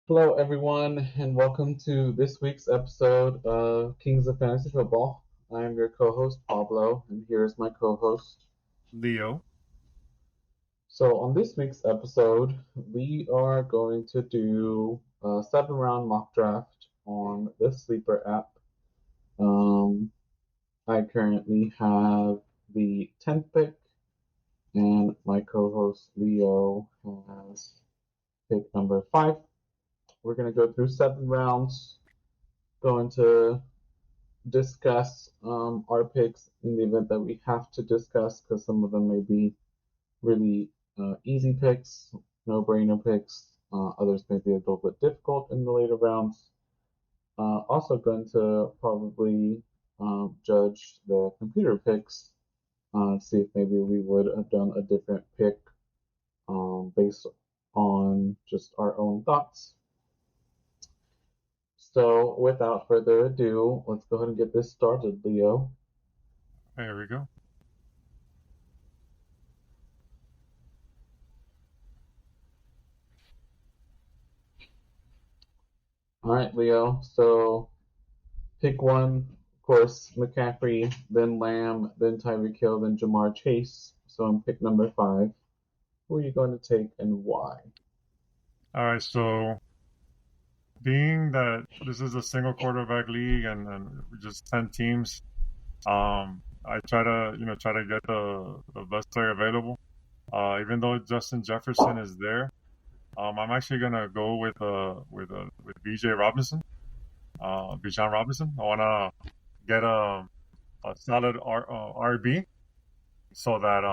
Hello, everyone, and welcome to this week's episode of Kings of Fantasy Football. I am your co host, Pablo, and here's my co host. Leo. So, on this week's episode, we are going to do a 7 round mock draft on the Sleeper app. Um, I currently have the 10th pick, and my co host, Leo, has pick number 5. We're going to go through 7 rounds, going to discuss our picks in the event that we have to discuss because some of them may be really easy picks, no-brainer picks. Others may be a little bit difficult in the later rounds. Also going to probably judge the computer picks, see if maybe we would have done a different pick based on just our own thoughts. So without further ado, let's go ahead and get this started, Leo. There we go. All right, Leo. So pick one, of course, McCaffrey, then Lamb, then Tyreek Hill, then Jamar Chase. So I'm pick number 5. Who are you going to take and why? All right. So, being that this is a single quarterback league and just 10 teams, I try to get the best player available. Even though Justin Jefferson is there, I'm actually gonna go with BJ Robinson, Bijan Robinson. I wanna get a solid RB so that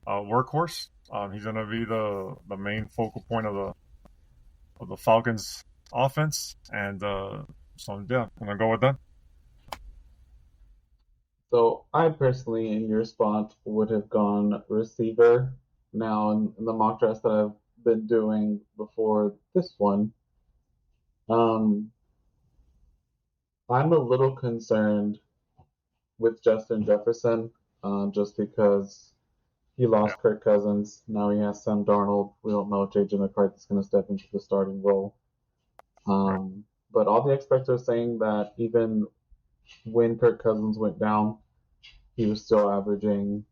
workhorse. He's gonna be the main focal point of the Falcons offense, and so yeah, I'm gonna go with that. So I personally, in your spot, would have gone receiver. Now, in the mock draft that I've been doing before this one, um, I'm a little concerned with Justin Jefferson, just because he Yeah, lost Kirk Cousins. Now he has Sam Darnold. We don't know if JJ McCarthy's going to step into the starting role. right. But all the experts are saying that even when Kirk Cousins went down, he was still averaging,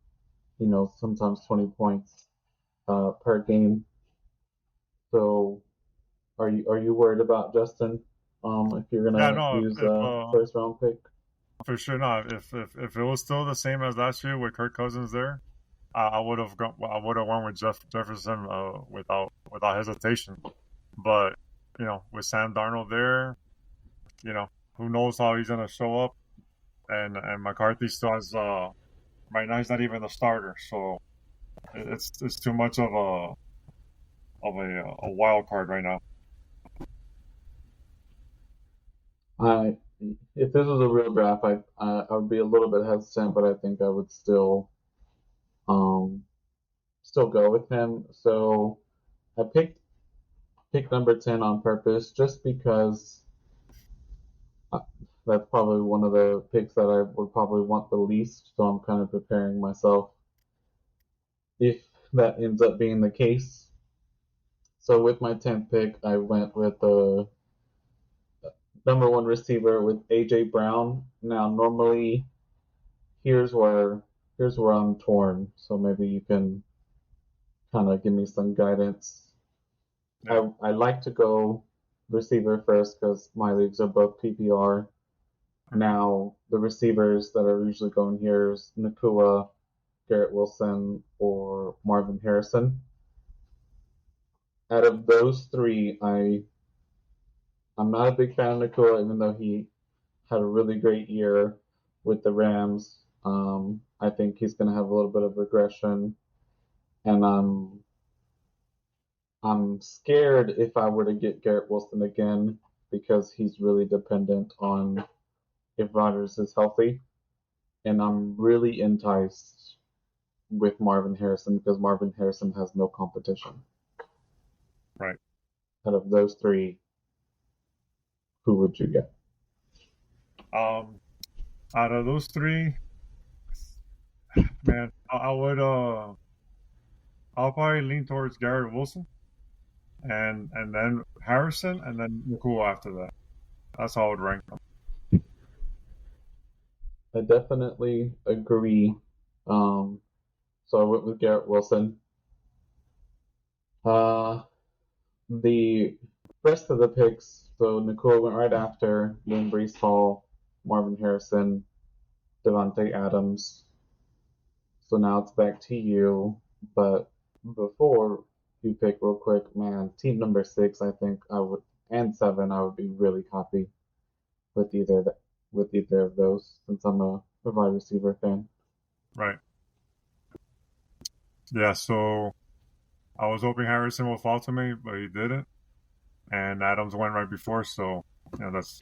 sometimes 20 points per game. So are you worried about Justin? If you're Yeah, gonna no, use if a first round pick? for sure not. If it was still the same as last year with Kirk Cousins there, I would have gone. I would have won with Jefferson without hesitation. But with Sam Darnold there, you know, who knows how he's gonna show up, and McCarthy still has right now he's not even the starter, so it's too much of a wild card right now. I if this was a real draft, I would be a little bit hesitant, but I think I would um still go with him. So I picked pick number 10 on purpose just because uh, that's probably one of the picks that I would probably want the least. So I'm kind of preparing myself if that ends up being the case. So with my 10th pick, I went with the number one receiver with AJ Brown. Now, normally, here's where here's where I'm torn. So maybe you can kind of give me some guidance. Yeah, I like to go receiver first because my leagues are both PPR. Now, the receivers that are usually going here is Nakua, Garrett Wilson, or Marvin Harrison. Out of those three, I'm not a big fan of Nakua, even though he had a really great year with the Rams. I think he's going to have a little bit of regression, and I'm scared if I were to get Garrett Wilson again because he's really dependent on if Rodgers is healthy, and I'm really enticed with Marvin Harrison because Marvin Harrison has no competition. right. Out of those three, who would you get? Um, Out of those three, man, I'll probably lean towards Garrett Wilson. and then Harrison, and then Nakua after that. That's how I would rank them. I definitely agree. Um, so I went with Garrett Wilson. Uh, the rest of the picks, so Nakua went right after, then Brees Hall, Marvin Harrison, Devontae Adams. So now it's back to you. But before you pick real quick, man, team number 6, I think I would, and 7, I would be really happy with either of those since I'm a wide receiver fan. Right. Yeah. So I was hoping Harrison would fall to me, but he didn't, and Adams went right before. So that's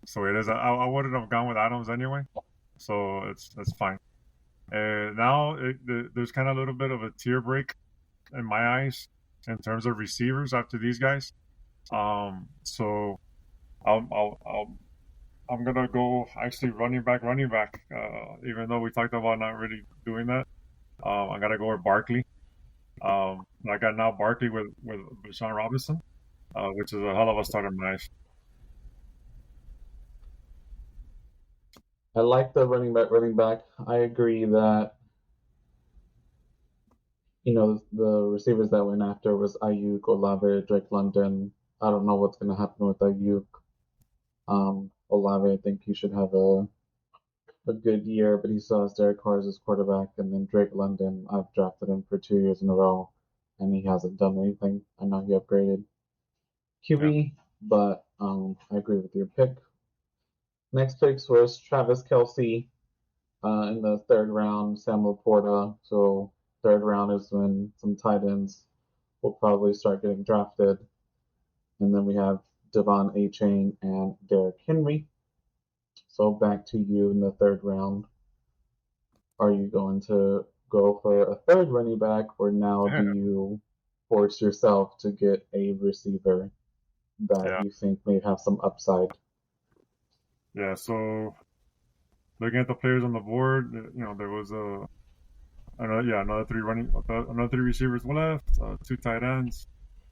so it is. I wouldn't have gone with Adams anyway, so it's fine. Now there's kind of a little bit of a tear break in my eyes in terms of receivers after these guys. So I'll I'm gonna go actually running back. Even though we talked about not really doing that, I gotta go with Barkley. I got now Barkley with Sean Robinson, which is a hell of a start in my eyes. I like the running back. Running back. I agree that the receivers that went after was Ayuk, Olave, Drake London. I don't know what's going to happen with Ayuk. Olave, I think he should have a good year, but he still has Derek Carr as his quarterback. And then Drake London, I've drafted him for 2 years in a row, and he hasn't done anything. I know he upgraded Yeah. QB, but I agree with your pick. Next picks was Travis Kelce in the third round, Sam Laporta. So third round is when some tight ends will probably start getting drafted. And then we have Devon Achane and Derrick Henry. So back to you in the third round. Are you going to go for a third running back, or now do you force yourself to get a receiver that Yeah. you think may have some upside? Yeah. So looking at the players on the board, there was another three receivers left, two tight ends,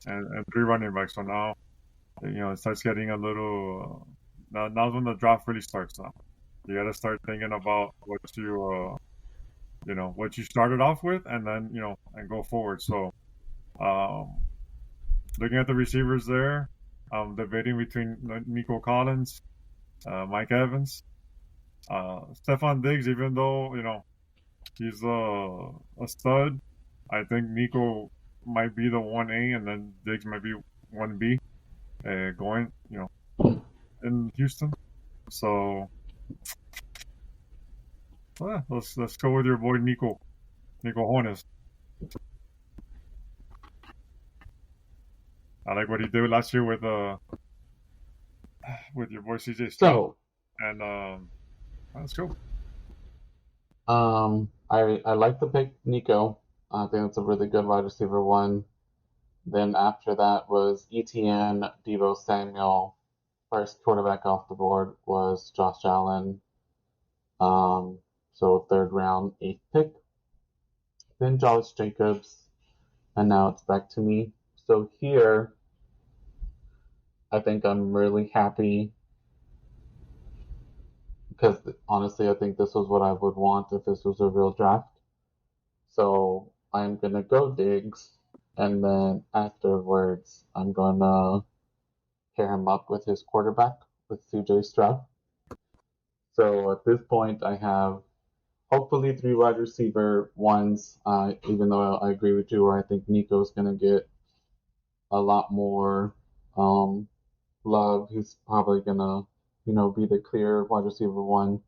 and three running backs. So now, it starts getting a little. Now's when the draft really starts. Now, you got to start thinking about what you started off with, and then and go forward. So, um, looking at the receivers there, I'm debating between Nico Collins, Mike Evans, Stefon Diggs. Even though he's a stud, I think Nico might be the 1A, and then Diggs might be 1B, going in Houston. So let's go with your boy Nico Hornes. I like what he did last year with your boy CJ Stroud, So, and let's go. I like the pick Nico. I think it's a really good wide receiver one. Then after that was ETN, Devo Samuel. First quarterback off the board was Josh Allen. Um, so third round, eighth pick. Then Josh Jacobs, and now it's back to me. So here, I think I'm really happy because honestly, I think this was what I would want if this was a real draft. So I'm gonna go Diggs, and then afterwards, I'm gonna pair him up with his quarterback with CJ Stroud. So at this point, I have hopefully three wide receiver ones. Even though I agree with you, where I think Nico's gonna get a lot more um, love. He's probably gonna, be the clear wide receiver one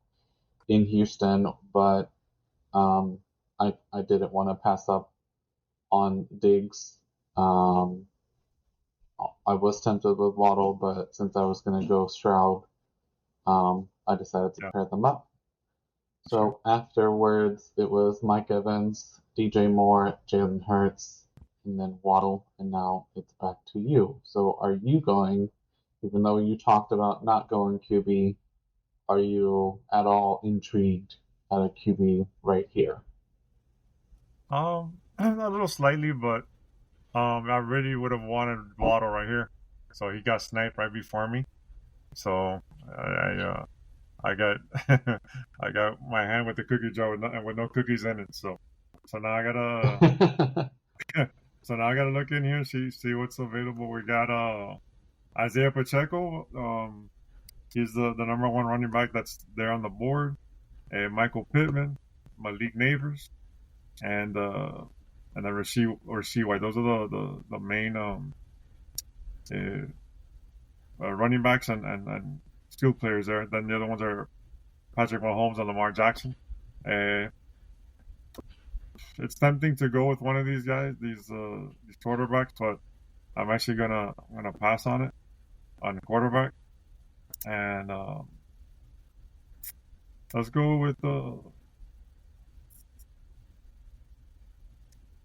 in Houston. But um, I didn't want to pass up on Diggs. Um, I was tempted with Waddle, but since I was gonna go Stroud, I decided to Yeah, pair them up. sure. So afterwards, it was Mike Evans, DJ Moore, Jalen Hurts, and then Waddle, and now it's back to you. So are you going, even though you talked about not going QB, are you at all intrigued at a QB right here? A little slightly, but I really would have wanted Waddle right here, so he got sniped right before me. So I got I got my hand with the cookie jar with no cookies in it. So now I gotta so now I gotta look in here and see what's available. We got Isaiah Pacheco. He's the number one running back that's there on the board. Michael Pittman, Malik Neighbors, and then Rasheed White. Those are the main uh, running backs and skill players there. Then the other ones are Patrick Mahomes and Lamar Jackson. Uh, it's tempting to go with one of these guys, these quarterbacks, but I'm actually gonna pass on it on quarterback, and let's go with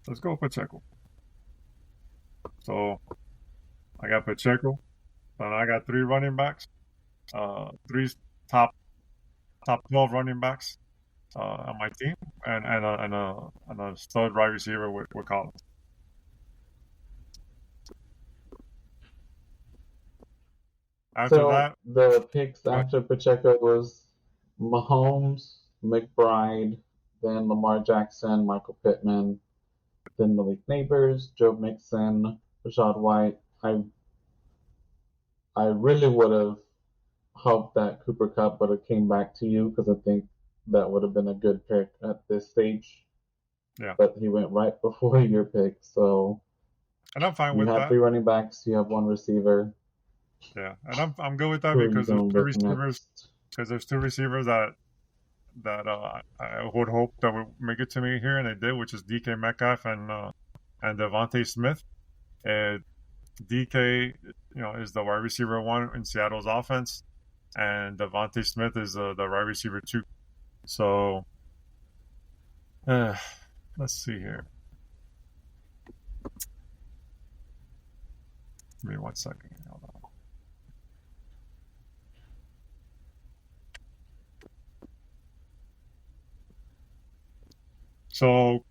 let's go with Pacheco. So I got Pacheco, and I got three running backs, three top 12 running backs on my team, and a stud wide receiver with Collins. After So that, the picks go ahead. after Pacheco was Mahomes, McBride, then Lamar Jackson, Michael Pittman, then Malik Neighbors, Joe Mixon, Rashad White. I really would have hoped that Cooper Cup would have came back to you because I think that would have been a good pick at this stage. Yeah, But he went right before your pick. So and I'm fine you with have that. three running backs, you have one receiver. Yeah, and I'm good with that Who are you going with next? because there's two receivers that I would hope that would make it to me here, and they did, which is DK Metcalf and Devontae Smith. And DK, is the wide receiver one in Seattle's offense, and Devontae Smith is the wide receiver two. So uh, let's see here. Give me 1 second. Hold on. So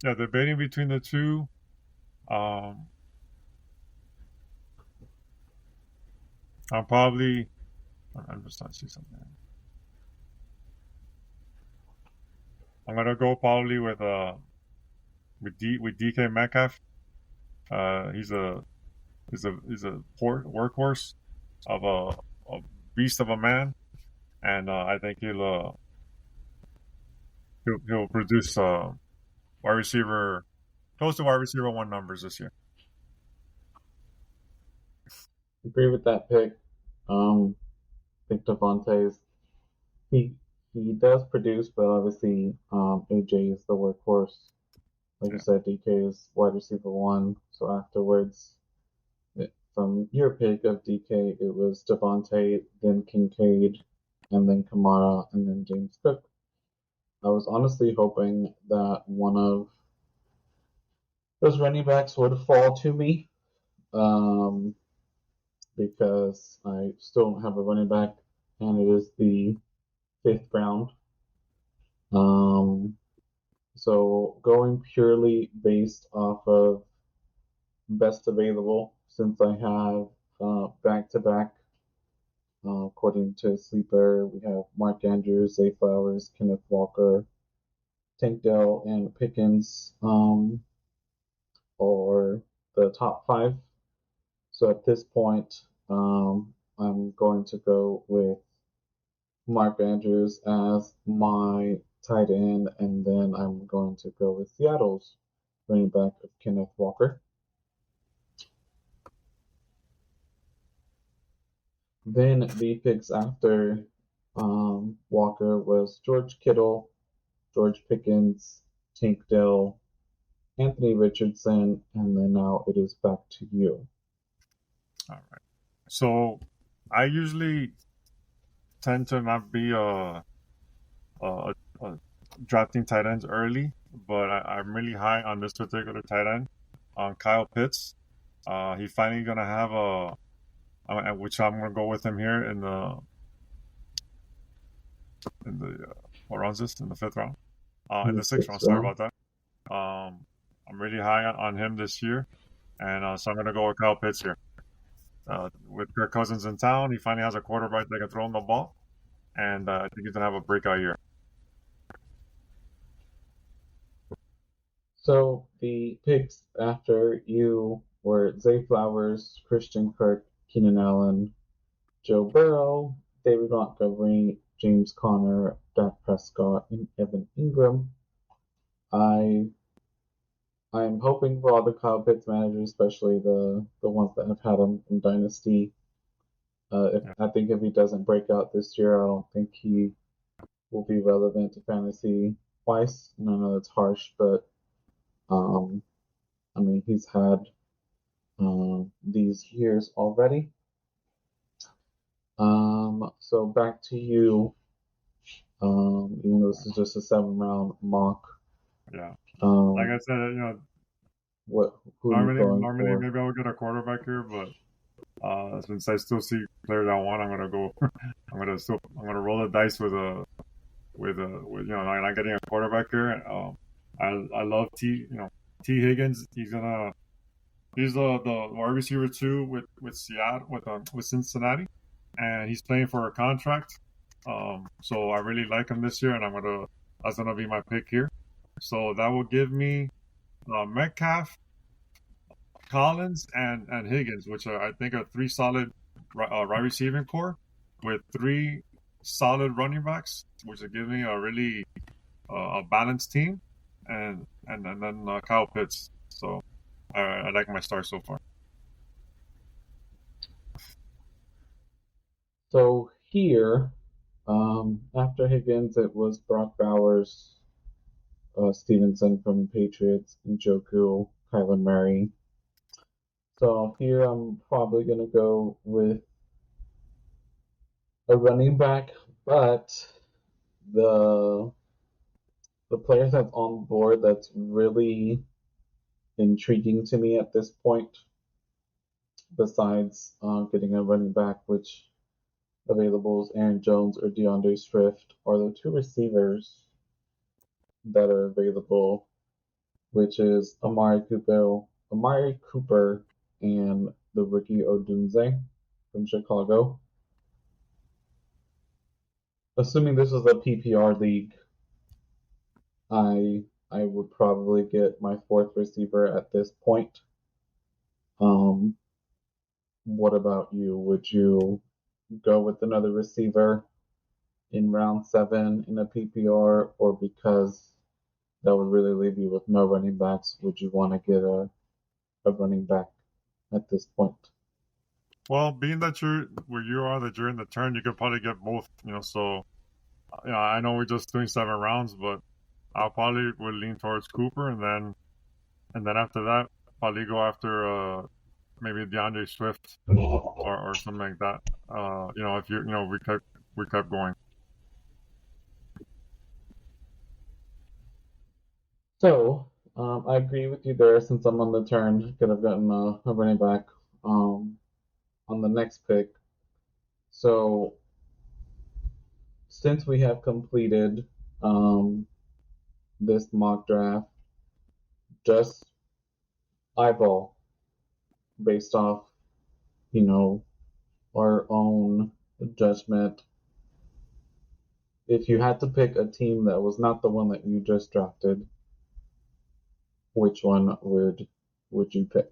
yeah, debating between the two. Um, I'm just trying to see something. I'm gonna go probably with DK Metcalf. He's a workhorse of a beast of a man, and I think he'll produce wide receiver close to wide receiver one numbers this year. Agree with that pick. I think Devontae's he he does produce, but obviously AJ is the workhorse. Like you Yeah, said, DK is wide receiver one. So afterwards, from your pick of DK, it was Devontae, then Kincaid, and then Kamara, and then James Cook. I was honestly hoping that one of those running backs would fall to me, um, because I still don't have a running back, and it is the fifth round. Um, so going purely based off of best available, since I have back to back. According to Sleeper, we have Mark Andrews, Zay Flowers, Kenneth Walker, Tank Dell, and Pickens, or the top five. So at this point, I'm going to go with Mark Andrews as my tight end, and then I'm going to go with Seattle's running back of Kenneth Walker. Then the picks after Walker was George Kittle, George Pickens, Tank Dell, Anthony Richardson, and then now it is back to you. all right. So I usually tend to not be a drafting tight ends early, but I'm really high on this particular tight end, on Kyle Pitts. He's finally gonna have which I'm gonna go with him here in the what round is this? In the fifth round? In In the the sixth sixth round. Sorry round. about that. Um, I'm really high on him this year, and so I'm gonna go with Kyle Pitts here. With Kirk Cousins in town, he finally has a quarterback that can throw him the ball, and I think he's gonna have a breakout year. So the picks after you were Zay Flowers, Christian Kirk, Keenan Allen, Joe Burrow, David Montgomery, James Conner, Dak Prescott, and Evan Ingram. I I'm hoping for all the Kyle Pitts managers, especially the ones that have had him in Dynasty. If Yeah. I think if he doesn't break out this year, I don't think he will be relevant to fantasy twice. And I know that's harsh, but um, I mean he's had these years already. So back to you. Even though this is just a 7 round mock. Yeah. Like Um, I said, what who are you normally, going normally for? maybe I'll get a quarterback here, but since I still see players I want, I'm gonna go. I'm gonna roll the dice with not getting a quarterback here. I love T Higgins. He's the wide receiver two with Seattle with Cincinnati, and he's playing for a contract. So I really like him this year, and that's gonna be my pick here. So that will give me Metcalf, Collins, and Higgins, which I think are three solid wide receiving core with three solid running backs, which will give me a really a balanced team, and then Kyle Pitts. So I like my start so far. So here, after Higgins, it was Brock Bowers, Stevenson from the Patriots, Njoku, Kyler Murray. So here I'm probably gonna go with a running back, but the the player that's on board that's really intriguing to me at this point, besides getting a running back, which available is Aaron Jones or DeAndre Swift, are the two receivers that are available, which is Amari Cooper, and the rookie Odunze from Chicago. Assuming this was a PPR league, I would probably get my fourth receiver at this point. Um, what about you? Would you go with another receiver in round 7 in a PPR, or because that would really leave you with no running backs, would you want to get a running back at this point? Well, being that you're where you are, that you're in the turn, you could probably get both. So I know we're just doing 7 rounds, but I'll probably would lean towards Cooper, and then after that, probably go after maybe DeAndre Swift or something like that. If we kept going. So, I agree with you there since I'm on the turn. Could have gotten a running back on the next pick. So, since we have completed um, this mock draft, just eyeball based off, you know, our own judgment. If you had to pick a team that was not the one that you just drafted, which one would you pick?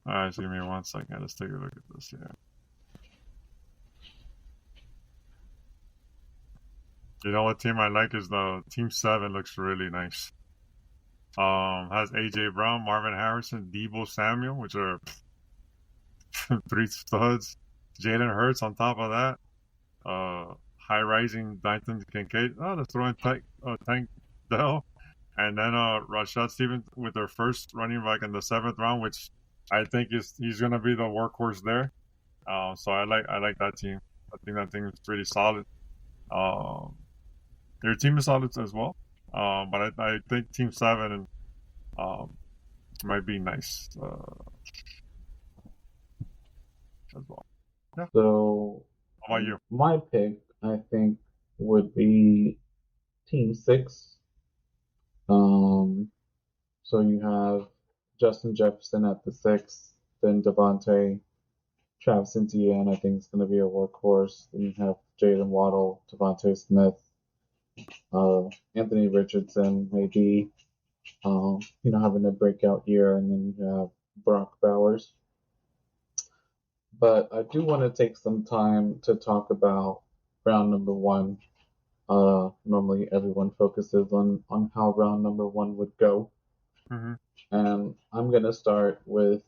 All right, so give me 1 second. Let's take a look at this here. You know what team I like is the Team 7 looks really nice. Has AJ Brown, Marvin Harrison, Deebo Samuel, which are three studs. Jalen Hurts on top of that. High rising Dalton Kincaid. Oh, let's throw in Tank Dell. And then Rashad Stevens with their first running back in the 7th round, which I think he's gonna be the workhorse there. So I like that team. I think that team is pretty solid. Um, their team is solid as well. But I think Team 7 um, might be nice as well. Yeah. So, How about you? my pick, I think, would be Team 6. Um, So you have Justin Jefferson at the 6, then Devontae, Travis Etienne, I think is going to be a workhorse. Then you have Jalen Waddle, Devontae Smith, uh, Anthony Richardson, maybe, having a breakout year, and then you have Brock Bowers. But I do want to take some time to talk about round number one. Normally everyone focuses on how round number one would go. Mm-hmm. And I'm going to start with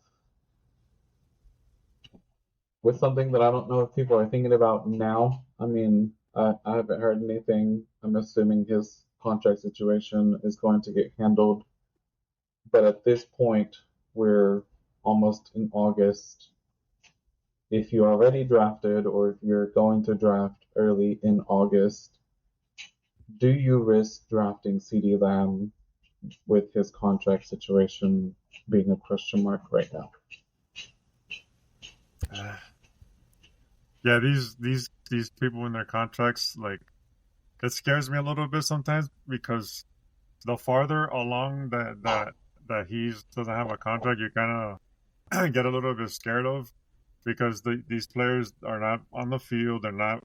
something that I don't know if people are thinking about now. I mean, I haven't heard anything. I'm assuming his contract situation is going to get handled. But at this point, we're almost in August. If you already drafted or if you're going to draft early in August, do you risk drafting CeeDee Lamb with his contract situation being a question mark right now? Yeah, these people in their contracts, like, it scares me a little bit sometimes because the farther along that he doesn't have a contract, you kind of get a little bit scared of because these players are not on the field, they're not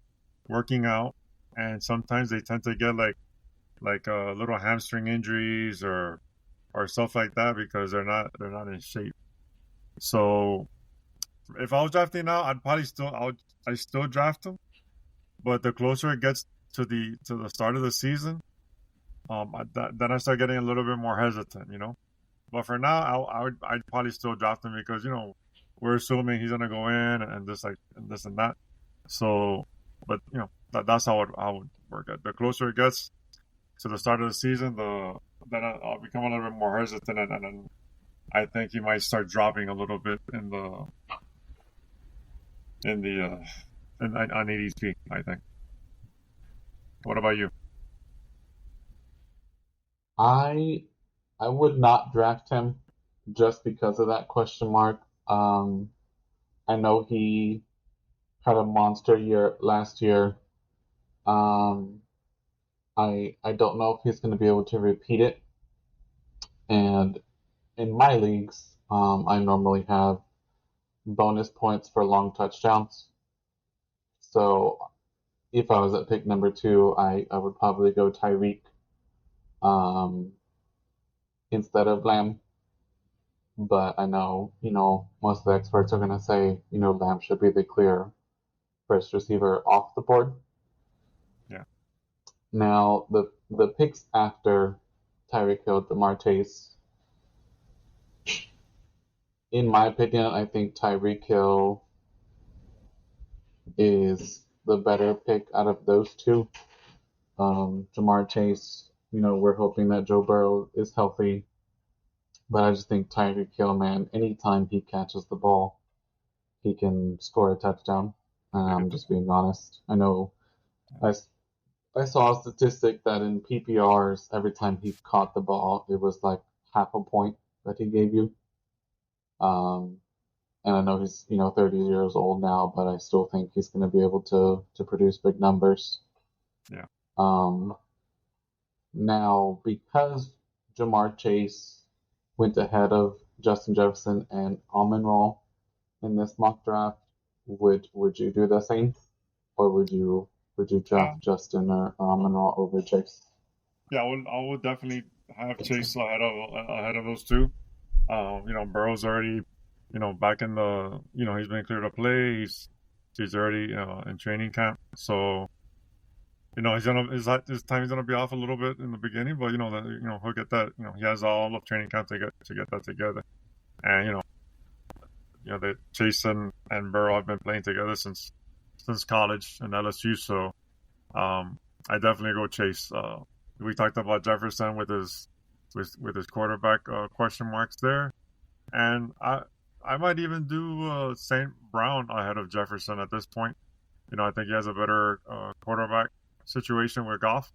working out, and sometimes they tend to get like little hamstring injuries or stuff like that because they're not in shape. So if I was drafting now, I still draft him, but the closer it gets to the start of the season, then I start getting a little bit more hesitant, you know. But for now, I'd probably still draft him because we're assuming he's gonna go in and this and that. So, but that's how it would work. The closer it gets to the start of the season, then I'll become a little bit more hesitant, and then I think he might start dropping a little bit in the on ADP. I think. What about you? I I would not draft him just because of that question mark. I know he had a monster year last year. Um, I don't know if he's going to be able to repeat it. And in my leagues, I normally have bonus points for long touchdowns. So if I was at pick number two, I would probably go Tyreek um, instead of Lamb. But I know, most of the experts are going to say, Lamb should be the clear first receiver off the board. Yeah. Now, the picks after Tyreek Hill, Jamar Chase, in my opinion, I think Tyreek Hill is the better pick out of those two. Jamar Chase, we're hoping that Joe Burrow is healthy, but I just think Tyreek Hill, man, anytime he catches the ball, he can score a touchdown. I'm just being honest. I know I, I saw a statistic that in PPRs, every time he caught the ball, it was like half a point that he gave you. Um, and I know he's 30 years old now, but I still think he's going to be able to produce big numbers. Yeah. Um, Now, because Jamar Chase went ahead of Justin Jefferson and Amon-Ra in this mock draft, would you do the same, or would you Uh, draft Justin or Amon-Ra over Chase? yeah, I would definitely have Chase ahead of those two. Burrow's already, back in the, he's been cleared to play. He's already in training camp. So, his time is gonna be off a little bit in the beginning, but he'll get that. He has all of training camp to get that together. And that Chase and Burrow have been playing together since college and LSU. So, I definitely go Chase. We talked about Jefferson with his quarterback question marks there, and I might even do Saint Brown ahead of Jefferson at this point. I think he has a better quarterback situation with Goff,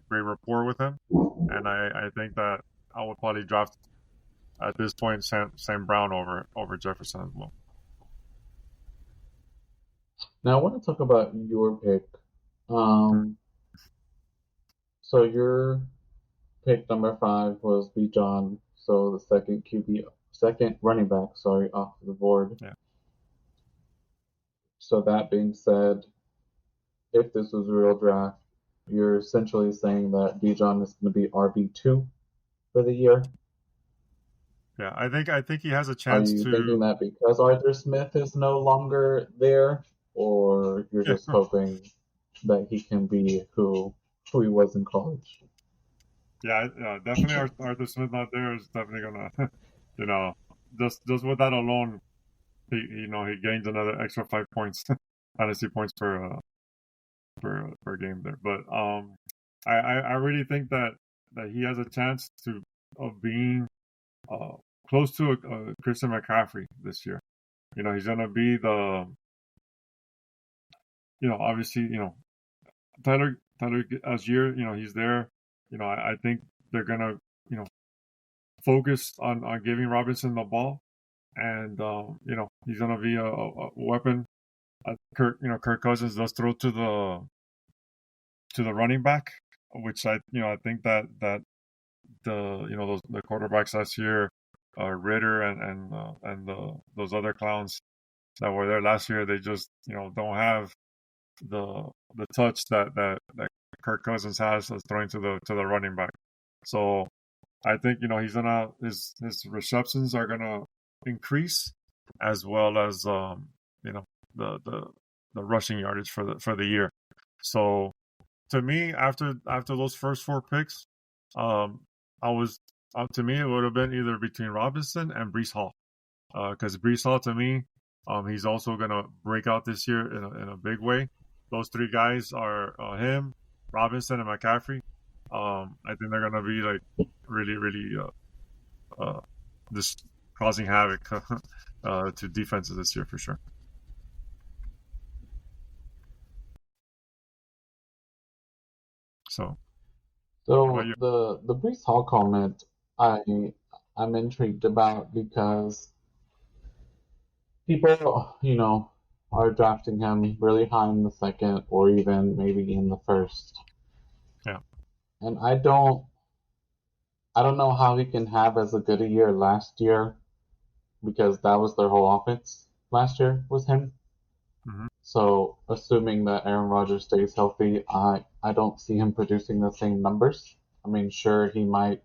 great rapport with him, and I think that I would probably draft at this point Saint Brown over Jefferson as well. Now, I want to talk about your pick. Mm-hmm. So you're pick number 5 was Bijan, so the second running back, sorry, off the board. Yeah. So that being said, if this was a real draft, you're essentially saying that Bijan is going to be RB2 for the year. Yeah, I think he has a Are chance you to. thinking that because Arthur Smith is no longer there, or you're Yeah, just hoping that he can be who he was in college? yeah, definitely. Arthur Smith not there is definitely gonna, you know, just with that alone, he gains another extra 5 points, fantasy points per game there. But I really think that he has a chance of being uh close to a Christian McCaffrey this year. He's gonna be obviously, Tyler Algier, he's there. I think they're gonna, you know, focus on giving Robinson the ball, and he's gonna be a weapon. Kirk Cousins does throw to the running back, which I think that the quarterbacks last year, Ritter and those other clowns that were there last year, they just don't have the touch that Kirk Cousins has as throwing to the running back. So I think he's gonna his receptions are gonna increase, as well as you know the the the rushing yardage for the year. So to me, after those first four picks, I was to me it would have been either between Robinson and Breece Hall, because Breece Hall to me, he's also gonna break out this year in a big way. Those three guys are him, Robinson, and McCaffrey. I think they're gonna be like really, really just causing havoc to defenses this year for sure. So, how about So you? the Brees Hall comment, I'm intrigued about because people, are drafting him really high in the second or even maybe in the first. Yeah. And I don't know how he can have as a good a year last year because that was their whole offense last year was him. Hmm. So assuming that Aaron Rodgers stays healthy, I don't see him producing the same numbers. I mean, sure he might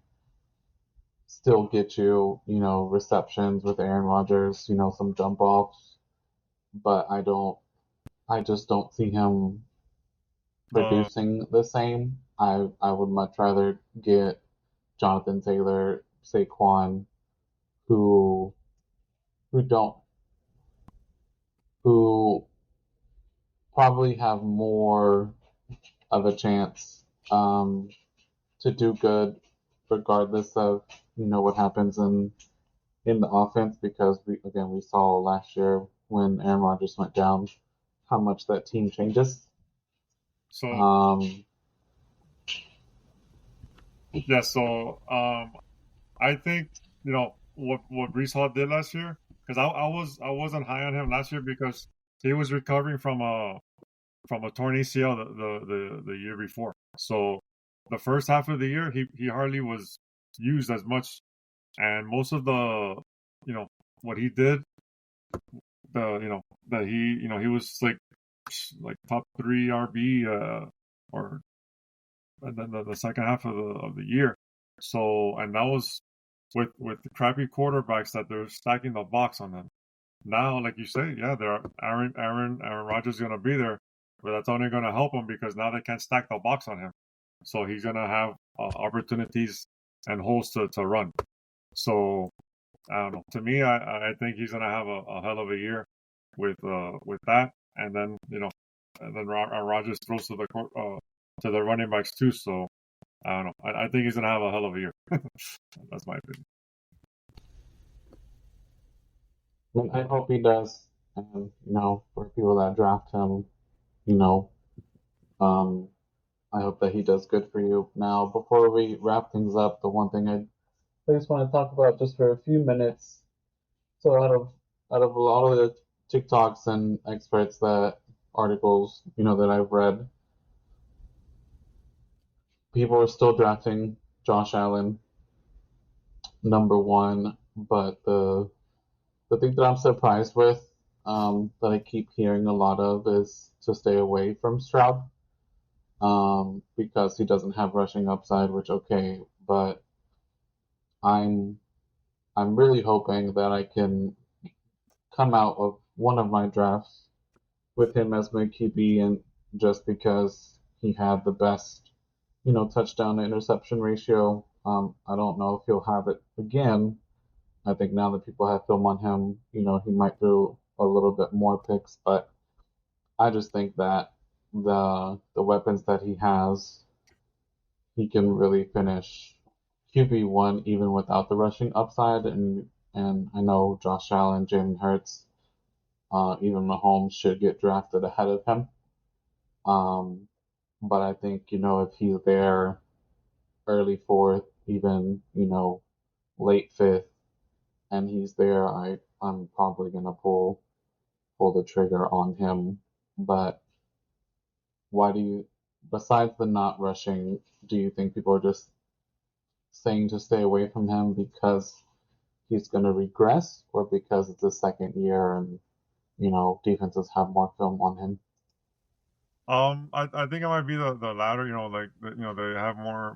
still get you, receptions with Aaron Rodgers, some dump offs, but I just don't see him Uh, producing the same. I would much rather get Jonathan Taylor, Saquon, who who don't who probably have more of a chance to do good regardless of what happens in the offense because we saw last year when Aaron Rodgers went down how much that team changes. so Um, yeah, so I think what Brees Hall did last year, because I wasn't high on him last year because he was recovering from a torn ACL the year before. So the first half of the year, he hardly was used as much, and most of the you know what he did, that he was like top three RB, or and then the second half of the year. So, and that was with the crappy quarterbacks that they're stacking the box on them. Now, like you say, yeah, there are Aaron Rodgers is gonna be there, but that's only gonna help him because now they can't stack the box on him. So he's gonna have opportunities and holes to run. So I don't know. To me, I think he's gonna have a hell of a year with that, and then Rodgers throws to the running backs too. So I don't know. I think he's gonna have a hell of a year. That's my opinion. I hope he does. And for people that draft him, you know, um, I hope that he does good for you. Now, before we wrap things up, the one thing I just want to talk about just for a few minutes. So out of a lot of the TikToks and experts that articles, that I've read, people are still drafting Josh Allen number one, but the thing that I'm surprised with, that I keep hearing a lot of, is to stay away from Stroud, because he doesn't have rushing upside, which okay, but I'm I'm really hoping that I can come out of one of my drafts with him as my QB, and just because he had the best, touchdown to interception ratio. I don't know if he'll have it again. I think now that people have film on him, he might throw a little bit more picks, but I just think that the weapons that he has, he can really finish QB1 even without the rushing upside. And I know Josh Allen, Jalen Hurts, even Mahomes should get drafted ahead of him. Um, but I think, if he's there early fourth, even, late fifth, and he's there, I'm probably gonna pull the trigger on him. But why do you, besides the not rushing, do you think people are just saying to stay away from him because he's gonna regress, or because it's his second year and defenses have more film on him? I think it might be the latter. Like they have more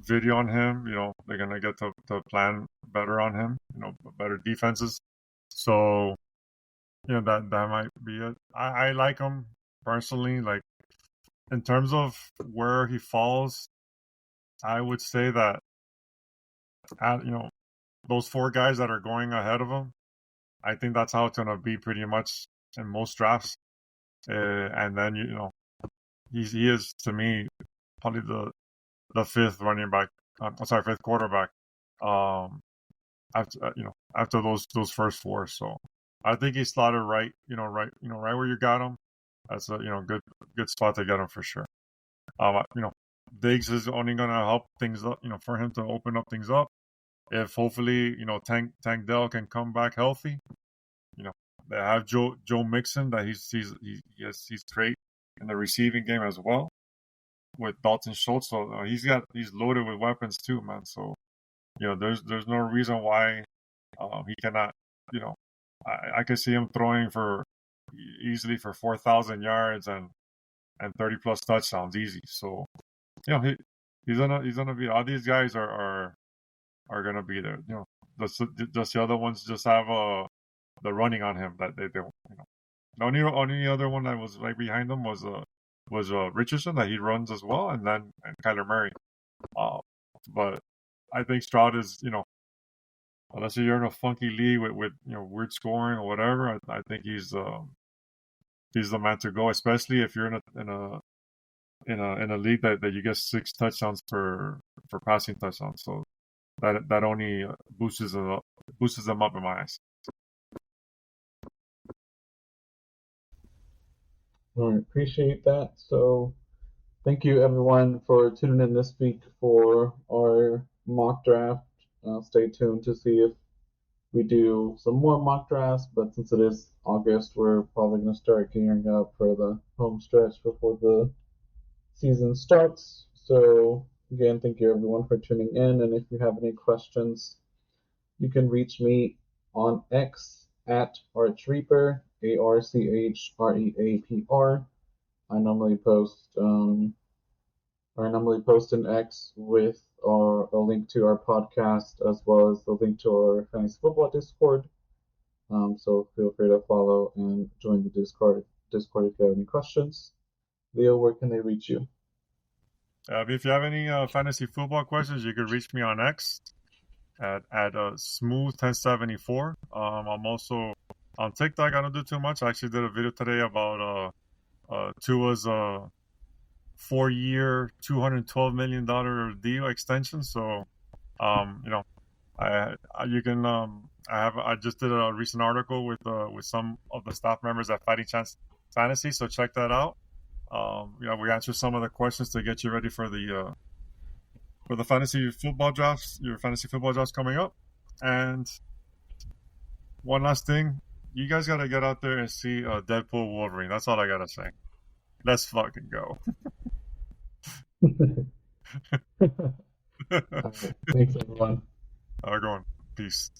video on him. They're gonna get to plan better on him. Better defenses. So that might be it. I like him personally. Like in terms of where he falls, I would say that those four guys that are going ahead of him, I think that's how it's gonna be pretty much in most drafts. And then he is to me probably the fifth running back. Fifth quarterback. After those first four, so I think he's slotted right. Right where you got him. That's a good spot to get him for sure. Diggs is only gonna help things up. For him to open up things up. If hopefully Tank Dell can come back healthy. They have Joe Mixon that he's great in the receiving game as well with Dalton Schultz. So he's loaded with weapons too, man. So there's no reason why he cannot. I could see him throwing for easily for 4,000 yards and 30 plus touchdowns easy. So he's gonna be, all these guys are gonna be there. Just the other ones just have the running on him that they don't. The only other one that was right behind him was Richardson, that he runs as well, and Kyler Murray. But I think Stroud is, unless you're in a funky league with weird scoring or whatever, I think he's the man to go, especially if you're in a league that you get 6 touchdowns for passing touchdowns. So that only boosts them up in my eyes. All right, appreciate that. So thank you everyone for tuning in this week for our mock draft. Stay tuned to see if we do some more mock drafts, but since it is August, we're probably going to start gearing up for the home stretch before the season starts. So again, thank you everyone for tuning in, and if you have any questions, you can reach me on X at ArchReaper, ARCHREAPR. I normally post in X with a link to our podcast, as well as the link to our fantasy football Discord. So feel free to follow and join the Discord if you have any questions. Leo, where can they reach you? If you have any fantasy football questions, you can reach me on X at smooth1074. I'm also on TikTok. I don't do too much. I actually did a video today about Tua's 4-year, $212 million deal extension. So, I just did a recent article with some of the staff members at Fighting Chance Fantasy. So check that out. We answer some of the questions to get you ready for the fantasy football drafts. Your fantasy football drafts coming up. And one last thing, you guys gotta get out there and see Deadpool Wolverine. That's all I gotta say. Let's fucking go. All right. Thanks, everyone. Go on. Peace.